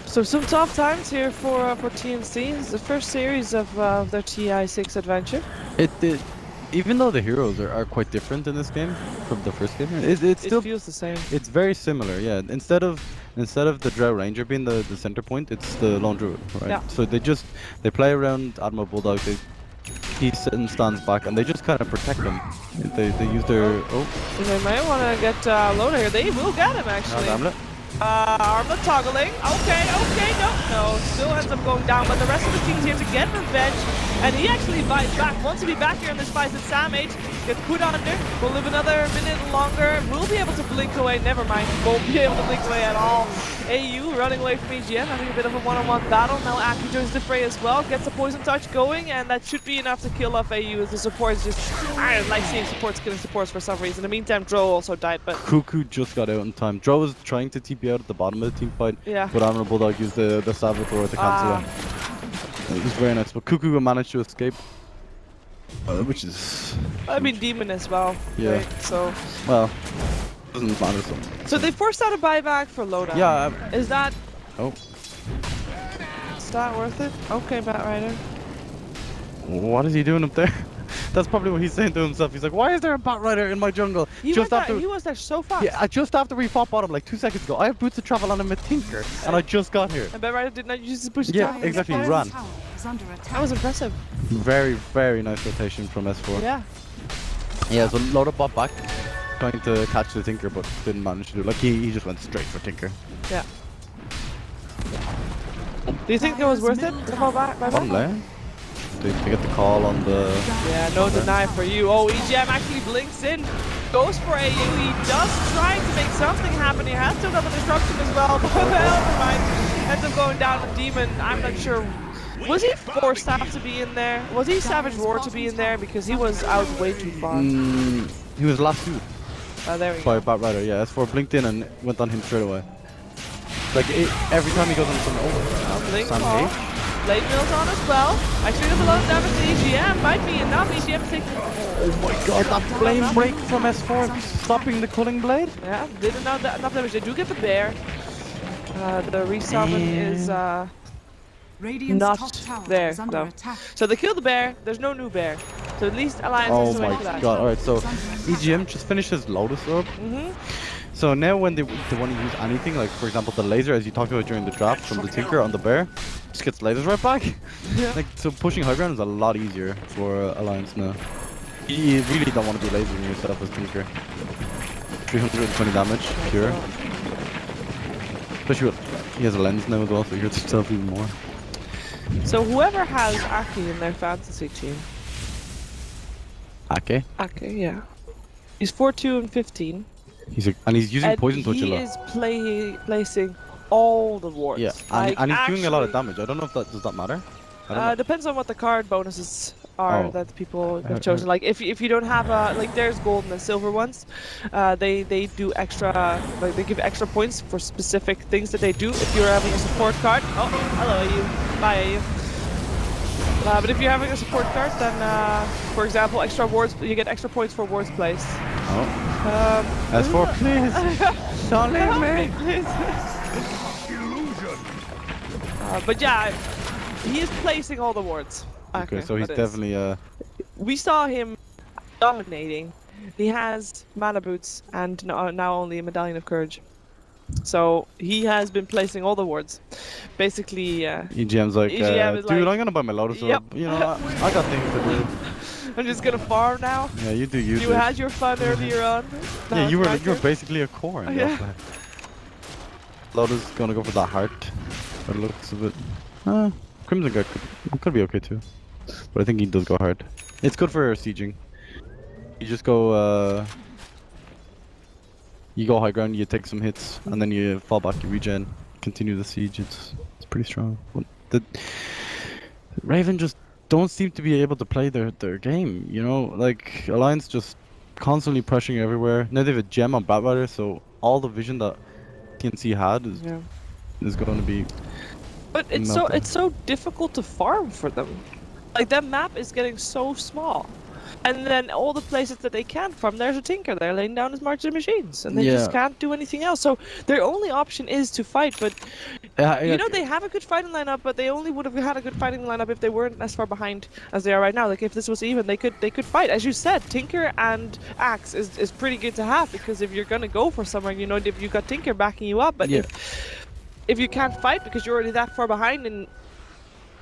some tough times here for TNC. It's the first series of their TI6 adventure. even though the heroes are quite different in this game from the first game, it still feels the same. It's very similar, yeah. Instead of instead of the Drow Ranger being the center point, it's the Lone Druid, right? Yeah. So they play around Admiral Bulldog. He sits and stands back, and they just kind of protect him. They use their They might want to get Loda here. They will get him Oh, actually. damn it. Armlet toggling. Okay, no. Still ends up going down, but the rest of the team's here to get revenge. And he actually bites back. Wants to be back here in this fight. And Sam H gets put under. Will live another minute longer. Will be able to blink away. Never mind. Won't be able to blink away at all. AU running away from EGM, having a bit of a one-on-one battle. Now Aki joins the fray as well. Gets a poison touch going, and that should be enough to kill off AU as the supports just... I don't like seeing supports killing supports for some reason. In the meantime, Dro also died, but... Cuckoo just got out in time. Dro was trying to TP out at the bottom of the team fight, Yeah. but Admiral Bulldog used the Salvatore to cancel it. It was very nice, but Cuckoo managed to escape, which is... I mean, Demon as well. Yeah. Right? So... Well, doesn't matter so. So they forced out a buyback for Loda. Yeah. Is that... Oh. Is that worth it? Okay, Batrider. What is he doing up there? That's probably what he's saying to himself. He's like, why is there a Batrider in my jungle? He was there so fast. Yeah, just after we fought bottom like 2 seconds ago. I have boots of travel and I'm a tinker, and I just got here. And Batrider did not use his push Yeah, attack. exactly, he Dire's ran. tower is under That attack. was impressive. Very, very nice rotation from S4. Yeah. Yeah, so Loda bought back, trying to catch the tinker, but didn't manage to do it. Like, he just went straight for tinker. Yeah. Do you think it was worth it to fall back? Probably. They get the call on the... Yeah, no deny for you. Oh, EGM actually blinks in. Goes for AU. He does try to make something happen. He has still got the destruction as well. But never mind. Ends up going down to Demon. I'm not sure. Was he forced to have to be in there? Was he Savage Roar to be in there? Because he was out way too far. He was last two There we by go. Batrider. Yeah, S4 blinked in and went on him straight away. Like, every time he goes on something... Oh, Blink Sam ball. H. Blade Mill's on as well. Actually, the below damage to EGM might be enough. EGM is taking... Oh my god, that flame break from S4 stopping the Culling Blade? Yeah, did enough damage. They do get the bear. The resummon is Radiant's top not tower there, is under no. attack. So they killed the bear. There's no new bear. So at least Alliance Oh is doing my that. god, alright, so EGM just finished his Lotus Orb. So now when they want to use anything, like for example the laser as you talked about during the draft from the Tinker on the bear, just gets lasers right back. Yeah. Like, so pushing high ground is a lot easier for Alliance now. You really don't want to be lasering yourself as Tinker. 320 damage, pure. Especially with, he has a lens now as well, so he hurts himself even more. So whoever has Aki in their fantasy team. Okay. Aki, yeah. He's 4-2 and 15. And he's using And poison touch a he lot. is placing all the wards. Yeah, Like, and he's doing a lot of actually, damage. I don't know if that does that matter. I don't know. Depends on what the card bonuses are Oh. that people have chosen. Like if you don't have like there's gold and the silver ones, they do extra, like they give extra points for specific things that they do. If you're having a support card, oh hello AU, bye AU. But if you're having a support card, then for example extra wards, you get extra points for wards placed. Oh. S4, please. Don't leave me. Please. But yeah, he is placing all the wards. Okay, so he's that is. definitely We saw him dominating. He has mana boots and now only a medallion of courage. So he has been placing all the wards. Basically, EGM's like, EGM is dude, like, I'm gonna buy my Lotus yep. Orb. You know, I got things to do. I'm just gonna farm now. Yeah, you do you. You had your fun earlier on. Now Yeah, it's you my were turn. basically a core. In Yeah. that play. Lotus gonna go for that heart. By the looks of it. Crimson Guard could be okay too. But I think he does go hard. It's good for sieging. You just go you go high ground, you take some hits, and then you fall back, you regen, continue the siege. It's pretty strong. But the Raven just don't seem to be able to play their game, you know? Like Alliance just constantly pressuring everywhere. Now they have a gem on Batrider, so all the vision that TNC had is going to be. But it's so difficult to farm for them. Like that map is getting so small. And then all the places that they can farm, there's a Tinker there laying down his marching machines, and they just can't do anything else. So their only option is to fight. But You know, they have a good fighting lineup, but they only would have had a good fighting lineup if they weren't as far behind as they are right now. Like if this was even, they could fight. As you said, Tinker and Axe is pretty good to have, because if you're gonna go for somewhere, you know, if you got Tinker backing you up, but Yeah. if you can't fight because you're already that far behind, and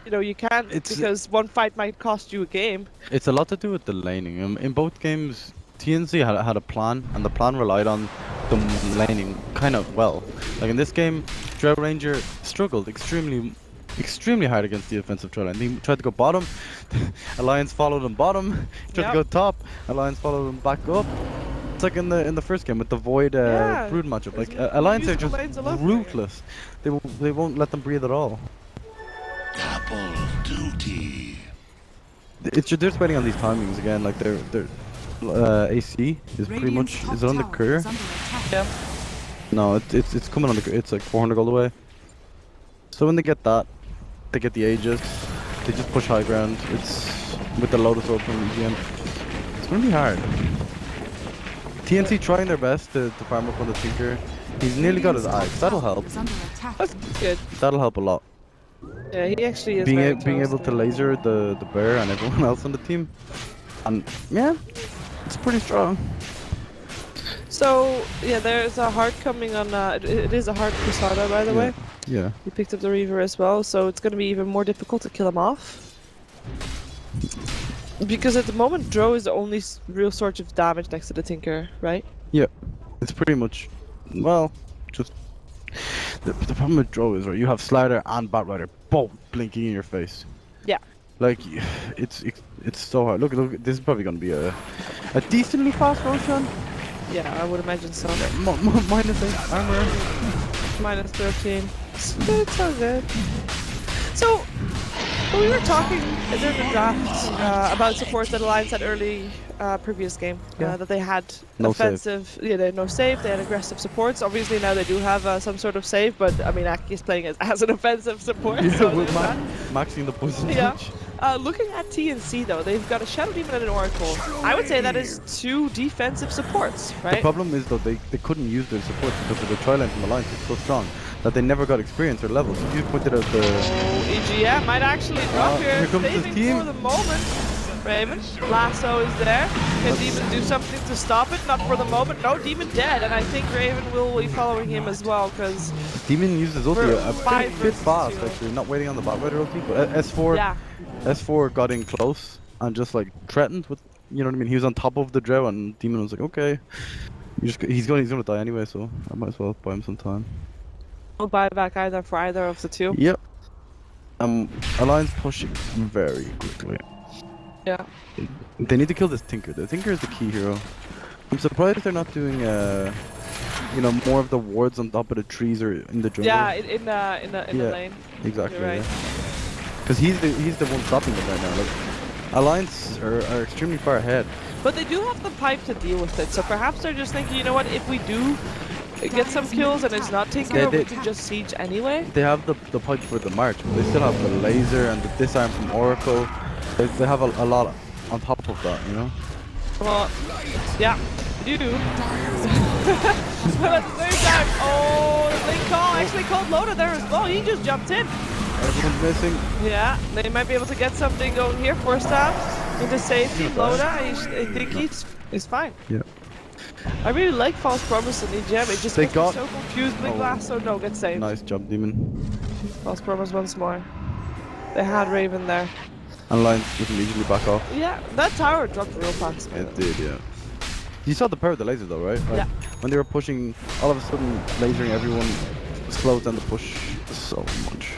you know you can't, because one fight might cost you a game. It's a lot to do with the laning. In both games, TNC had a plan, and the plan relied on the laning kind of well. Like in this game, Drow Ranger struggled extremely hard against the offensive Drow line. He tried to go bottom, Alliance followed him bottom. He tried to go top, Alliance followed him back up. It's like in the first game with the Void Brood matchup. Like Alliance are just ruthless. They won't let them breathe at all. Double duty. They're just waiting on these timings again. Like their AC is pretty much is it on the clear? Yeah. No, it's coming on the it's like 400 gold away. So when they get that, they get the Aegis. They just push high ground. It's with the Lotus Orb from EGM. It's gonna be hard. TNC trying their best to farm up on the Tinker. He's nearly got his Axe. That'll help. That's good. That'll help a lot. Yeah, he actually is Being able to laser the bear and everyone else on the team, and yeah, it's pretty strong. So yeah, there's a heart coming on. It is a heart Crusada, by the way. Yeah. He picked up the Reaver as well, so it's going to be even more difficult to kill him off. Because at the moment, Drow is the only real source of damage next to the Tinker, right? Yeah, it's pretty much, well, just the problem with Drow is, right, you have Slider and Batrider both blinking in your face. Yeah. Like, it's so hard. Look, this is probably gonna be a decently fast Roshan. Yeah, I would imagine so. Minus 8 armor. Minus 13. It's all good. So, when we were talking during the draft about supports that Alliance had early previous game, that they had No offensive, save. they had no save, they had aggressive supports. Obviously now they do have some sort of save, but I mean Aki is playing as an offensive support. Yeah, so with there's that. maxing the poison Yeah. touch. Looking at TNC though, they've got a Shadow Demon and an Oracle. I would say that is 2 defensive supports, right? The problem is though they couldn't use their support because of the tri-line from Alliance is so strong that they never got experience or levels. If you pointed out the EGM might actually drop here. here comes the Saving team. for the moment. Raven, Lasso is there. Can Demon do something to stop it? Not for the moment. No, Demon dead, and I think Raven will be following him as well, because Demon uses ulti a bit fast 2. actually, not waiting on the Batrider ulti, but S4 got in close and just like threatened with, you know what I mean? He was on top of the Drow and Demon was like, okay, he's gonna die anyway, so I might as well buy him some time. No buyback either for either of the 2. Yep. Alliance pushing very quickly. Yeah. They need to kill this Tinker. The Tinker is the key hero. I'm surprised they're not doing you know, more of the wards on top of the trees or in the jungle. Yeah, in the lane. Exactly. You're right. Because he's the one stopping them right now. Like, Alliance are extremely far ahead. But they do have the pipe to deal with it, so perhaps they're just thinking, you know what, if we do get some kills and it's not Tinker, we can just siege anyway. They have the pipe for the march, but they still have the laser and the disarm from Oracle. They have a lot on top of that, you know? Well, yeah, you do. But at the same time, oh, they actually called Loda there as well. He just jumped in. Everyone's missing. Yeah, they might be able to get something going here. First half into safety. Loda, I think he's fine. Yeah. I really like False Promise in EGM. It just makes me so confused. Big Blast, so no, get saved. Nice job, Demon. False Promise once more. They had Raven there. And Alliance just immediately back off. Yeah, that tower dropped real fast. It did, yeah. You saw the power of the laser though, right? Like, yeah. When they were pushing, all of a sudden lasering everyone slows down the push so much.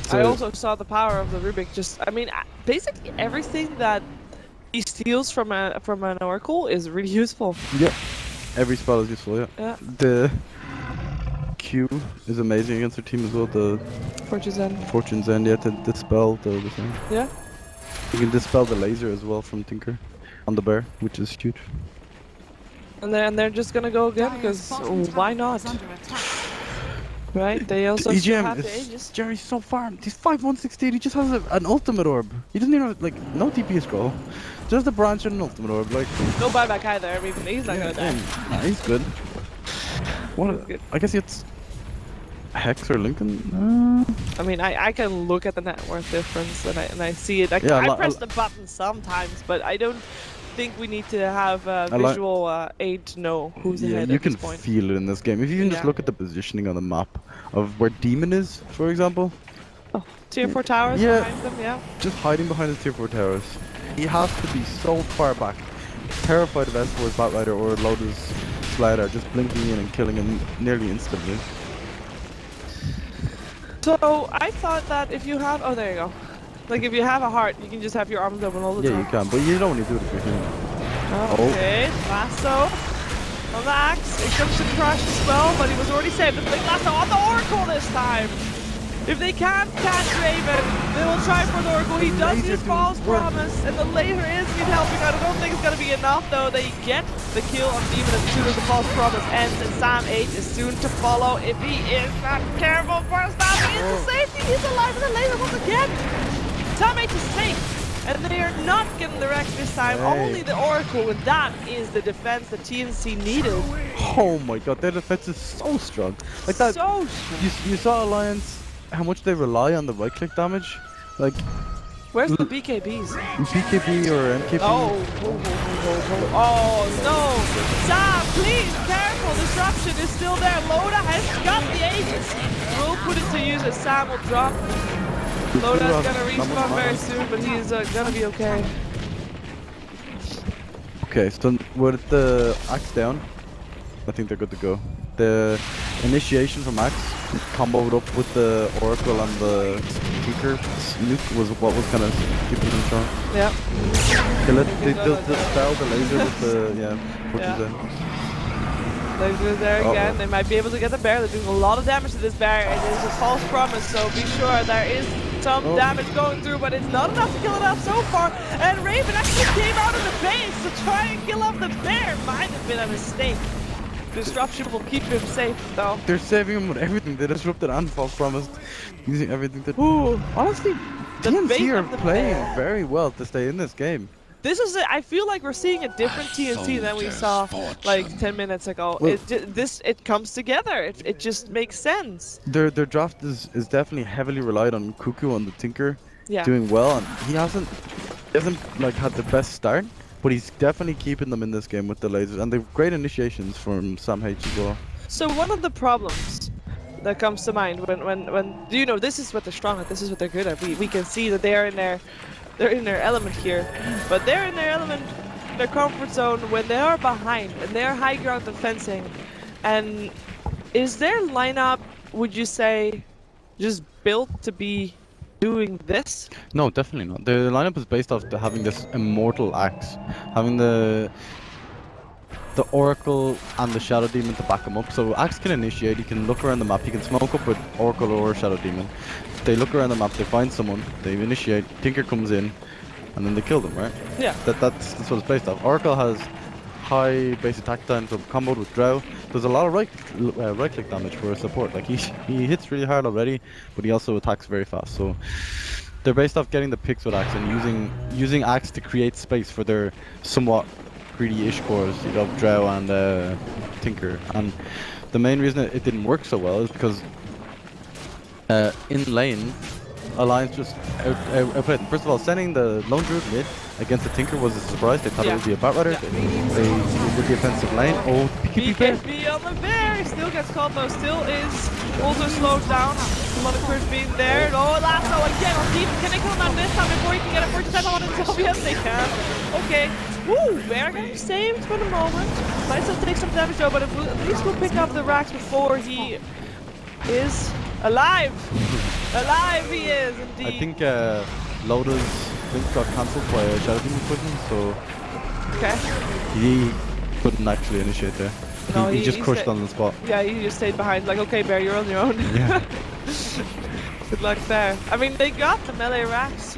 So I also saw the power of the Rubik. Just, I mean, basically everything that he steals from an Oracle is really useful. Yeah, every spell is useful. Yeah. Yeah. The Q is amazing against their team as well. The Fortune's End. Fortune's End, yeah, to dispel the thing. Yeah. You can dispel the laser as well from Tinker on the bear, which is huge. And they're just gonna go again because why not? Right? They also still have the Aegis. Jerry's so farmed. He's 5-1-16. He just has an ultimate orb. He doesn't even have, like, no DPS scroll. Just a branch and an ultimate orb. Like, no buyback either. I mean, he's not gonna die. Nah, he's good. What? Good. I guess it's. Hex or Lincoln? I mean, I can look at the net worth difference and I see it. Yeah, I press the button sometimes, but I don't think we need to have visual aid to know who's Yeah, ahead you at can this point. feel it in this game. If you can just Yeah. look at the positioning on the map of where Demon is, for example. Oh, tier 4 towers Yeah. behind them, yeah. Just hiding behind the tier 4 towers. He has to be so far back. Terrified of S4's Batrider or Lotus Slider just blinking in and killing him nearly instantly. So I thought that if you have, oh there you go, like if you have a heart, you can just have your arms open all the Yeah, time. you can, but you don't want to do it if you're human. Okay, lasso on the axe. It comes to crush as well, but he was already saved. The big lasso on the Oracle this time. If they can't catch Raven, they will try for the Oracle. He does use false promise, and the laser is helping out. I don't think it's gonna be enough though. They get the kill on Demon as soon as the false promise ends, and Sam 8 is soon to follow if he is not careful. First off, he is to safety. He's alive with the laser once again. Sam 8 is safe, and they are not getting the wreck this time. Hey. Only the Oracle, and that is the defense that TNC needed. Oh my god, their defense is so strong. Like that. So strong. You saw Alliance, how much they rely on the right click damage. Like Where's the BKBs? BKB or MKB. Oh no! Sam, please, careful! Disruption is still there. Loda has got the Aegis. We'll put it to use as Sam will drop. Loda's gonna respawn very soon, but he's gonna be okay. Okay, so with the axe down, I think they're good to go. The initiation from axe comboed up with the Oracle and the Tinker nuke was what was kind of keeping them strong. Yep. They'll dispel the laser with the pushes in. Laser there again. They might be able to get the bear. They're doing a lot of damage to this bear. It is a false promise, so be sure there is some damage going through, but it's not enough to kill it off so far. And Raven actually came out of the base to try and kill off the bear. Might have been a mistake. Disruption will keep him safe, though. They're saving him with everything. They disrupted and false promised, using everything that. Ooh, honestly, The TNC bait are of the playing bear. very well to stay in this game. This is it. I feel like we're seeing a different TNC than we saw like 10 minutes ago. Well- It comes together. It just makes sense. Their draft is definitely heavily relied on Cuckoo and the Tinker Yeah. doing well, and he hasn't like had the best start, but he's definitely keeping them in this game with the lasers, and they've great initiations from Sam H as well. So one of the problems that comes to mind when you know, this is what they're strong at, this is what they're good at. We can see that they're in their element here, but they're in their element, their comfort zone when they are behind and they're high ground defending. And is their lineup, would you say, just built to be doing this? No, definitely not. The lineup is based off having this immortal axe, having the Oracle and the Shadow Demon to back him up. So axe can initiate, he can look around the map, he can smoke up with Oracle or Shadow Demon. They look around the map, they find someone, they initiate, Tinker comes in, and then they kill them, right? Yeah. That's what it's based off. Oracle has high base attack time, so comboed with Drow. There's a lot of right click damage for a support. Like he hits really hard already, but he also attacks very fast. So they're based off getting the picks with axe and using axe to create space for their somewhat greedy-ish cores. You got Drow and Tinker, and the main reason it didn't work so well is because in lane, Alliance just outplayed them. First of all, sending the Lone Druid mid against the Tinker was a surprise. They thought it would be a Batrider. They did the offensive lane. Oh, BKB on the bear! Still gets caught though, still is also slowed down. A lot of curse being there. Oh, lasso again on deep. Can they kill him out this time before he can get a first time on himself? Yes, they can. Okay. Woo! Bear getting saved for the moment. Might still take some damage though, but at least we'll pick up the racks before he is alive. Alive he is indeed. I think Loda's link got cancelled by Shadow Demon Prison, so Okay. he couldn't actually initiate there. No, he just crushed stayed- on the spot. Yeah, he just stayed behind. Like, okay, Bear, you're on your own. Yeah. Good luck there. I mean, they got the melee racks.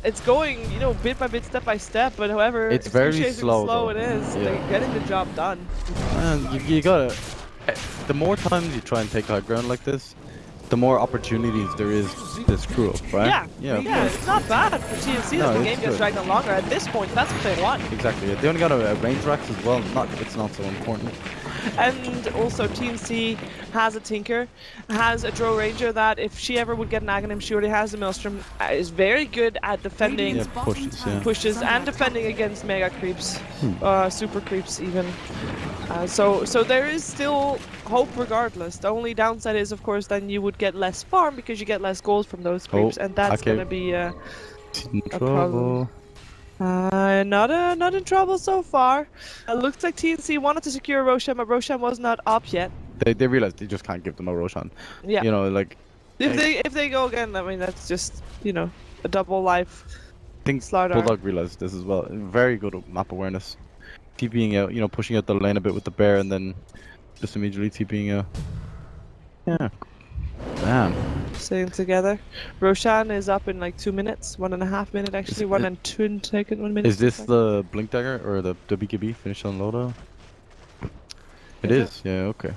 It's going, you know, bit by bit, step by step. But however, It's very chasing slow, slow though. it is. Yeah. They're getting the job done. And you gotta. The more times you try and take high ground like this, the more opportunities there is to screw up, right? Yeah, of course. it's not bad for TNC No, that the it's game gets good. dragged on longer. At this point, that's what they want. Exactly. They only got a range racks as well. It's not so important. And also TNC has a Tinker, has a Drow Ranger that if she ever would get an Aghanim, she already has a Maelstrom, is very good at defending Yeah, pushes, yeah. pushes and defending against mega creeps, super creeps even. So there is still hope regardless. The only downside is, of course, then you would get less farm because you get less gold from those creeps, and that's okay. gonna be In a problem. trouble. Not in trouble so far. It looks like TNC wanted to secure Roshan, but Roshan was not up yet. They realized they just can't give them a Roshan. Yeah. You know, like If they go again, I mean that's just a double life. I think Slaughter. Bulldog realized this as well. Very good map awareness. TPing out, pushing out the lane a bit with the bear, and then just immediately TPing out. Yeah. Damn. Staying together. Roshan is up in like 2 minutes, 1.5 minutes actually, 1 and 2 second, 1 minute. Is this the Blink Dagger or the BKB finish on Loda? It is, yeah, okay.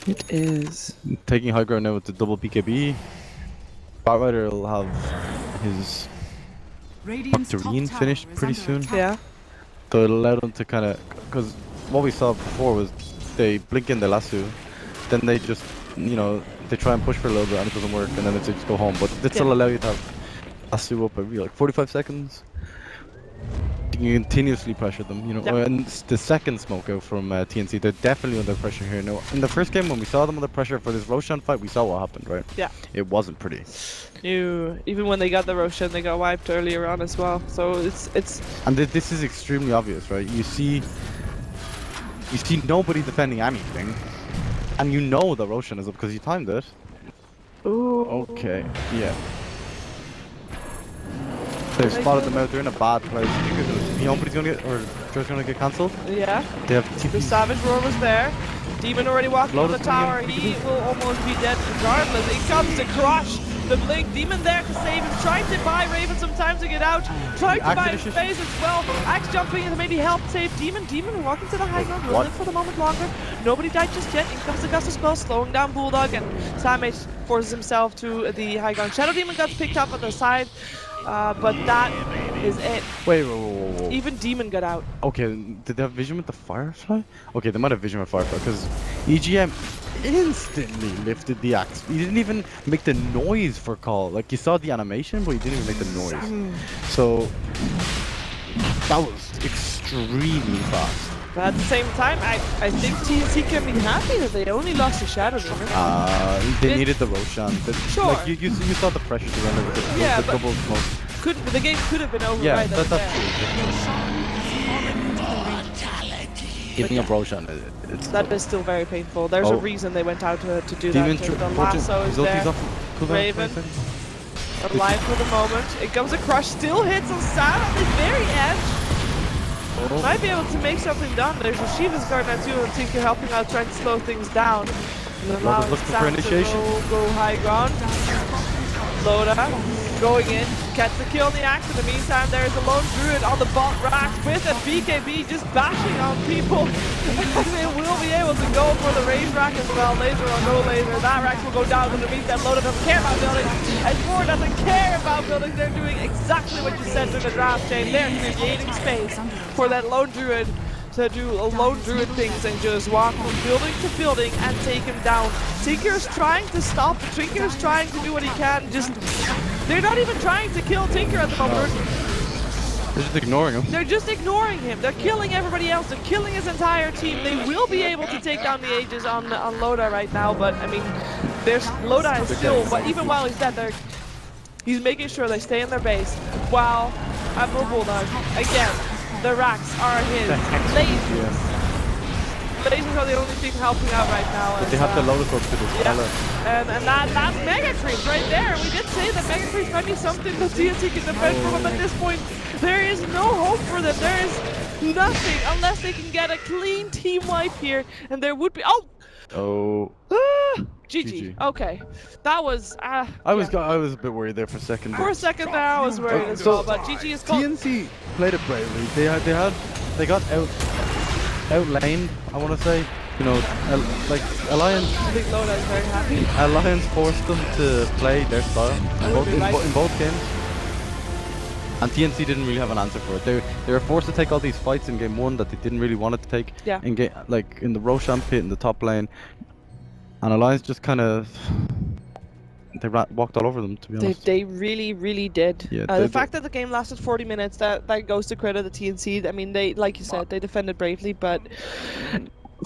It is. Taking high ground now with the double BKB. Batrider will have his Octarine finished pretty soon. Yeah. So it'll allow them to kind of, because what we saw before was they blink in the lasso, then they just, they try and push for a little bit and it doesn't work, and then they just go home. But this will allow you to have lasso up every like 45 seconds. You can continuously pressure them, Yep. And the second smoke out from TNC, they're definitely under pressure here. Now, in the first game when we saw them under pressure for this Roshan fight, we saw what happened, right? Yeah. It wasn't pretty. Even when they got the Roshan, they got wiped earlier on as well. So it's. And this is extremely obvious, right? You see nobody defending anything, and you know the Roshan is up because you timed it. Ooh. Okay, yeah. They've spotted them out. They're in a bad place. Nobody's gonna get, or Joe's gonna get cancelled. Yeah. They have The TP. Savage Roar was there. Demon already walking on the Lotus coming tower. in. He will almost be dead regardless. He comes to crush the Blink. Demon there to save him. Trying to buy Raven some time to get out. Trying to Axe buy his initiation. phase as well. Axe jumping in to maybe help save Demon. Demon walking to the high ground. Will live for the moment longer. Nobody died just yet. In comes the Gust of Spell, slowing down Bulldog, and Samage forces himself to the high ground. Shadow Demon got picked up on the side. But that is it. Wait. Even Demon got out. Okay, did they have vision with the Firefly? Okay, they might have vision with Firefly because EGM instantly lifted the axe. He didn't even make the noise for call. Like, you saw the animation, but he didn't even make the noise. So, that was extremely fast. But at the same time, I think TNC can be happy that they only lost to Shadow Demon. They needed the Roshan. Sure. Like, you saw the pressure to run over the but double smoke. the game could have been over Yeah, right then and that's there. true. Giving up Roshan, it's That is still very painful. There's a reason they went out to do Demon that. The lasso is there. Raven. Alive for the moment. It comes a crush, still hits on Sam at the very edge. Might be able to make something done. There's a Shiva's guard now too, and Tinker helping out, trying to slow things down. And allowing looking for Sam to initiation. go high ground. Loda going in, catch the kill on the axe. In the meantime, there's a lone druid on the bot rack with a BKB just bashing on people. They will be able to go for the range rack as well. Laser or no laser, that rack will go down. In the meantime, Loda doesn't care about buildings, and Moore doesn't care about buildings. They're doing exactly what you said through the draft chain. They're creating space for that lone druid to do lone druid things and just walk from building to building and take him down. Tinker's trying to stop. Tinker's trying to do what he can. They're not even trying to kill Tinker at the moment. They're just ignoring him. They're just ignoring him. They're killing everybody else. They're killing his entire team. They will be able to take down the Aegis on Loda right now, but I mean, Loda is still. But even while he's dead, he's making sure they stay in their base. While Admiral Bulldog again. The racks are his. Lasers. Lasers are the only thing helping out right now. But they have the Lotus Orb to this. Yeah. And that's Mega Creeps right there. We did say that Mega Creeps might be something that TNC can defend from, but at this point, there is no hope for them. There is nothing unless they can get a clean team wipe here, and there would be. Oh! GG. Okay. That was. I was a bit worried there for a second. For a second there, I was worried as well, but GG is called. TNC played it bravely. They got outlaned. I want to say, like Alliance. I think Loda is very happy. Alliance forced them to play their style in both games. And TNC didn't really have an answer for it. They were forced to take all these fights in game 1 that they didn't really want to take. Yeah. In game, like in the Roshan pit in the top lane, and Alliance just kind of walked all over them, to be honest. They really, really did. Yeah, The fact that the game lasted 40 minutes, that goes to credit the TNC. I mean, they, like you said, they defended bravely, but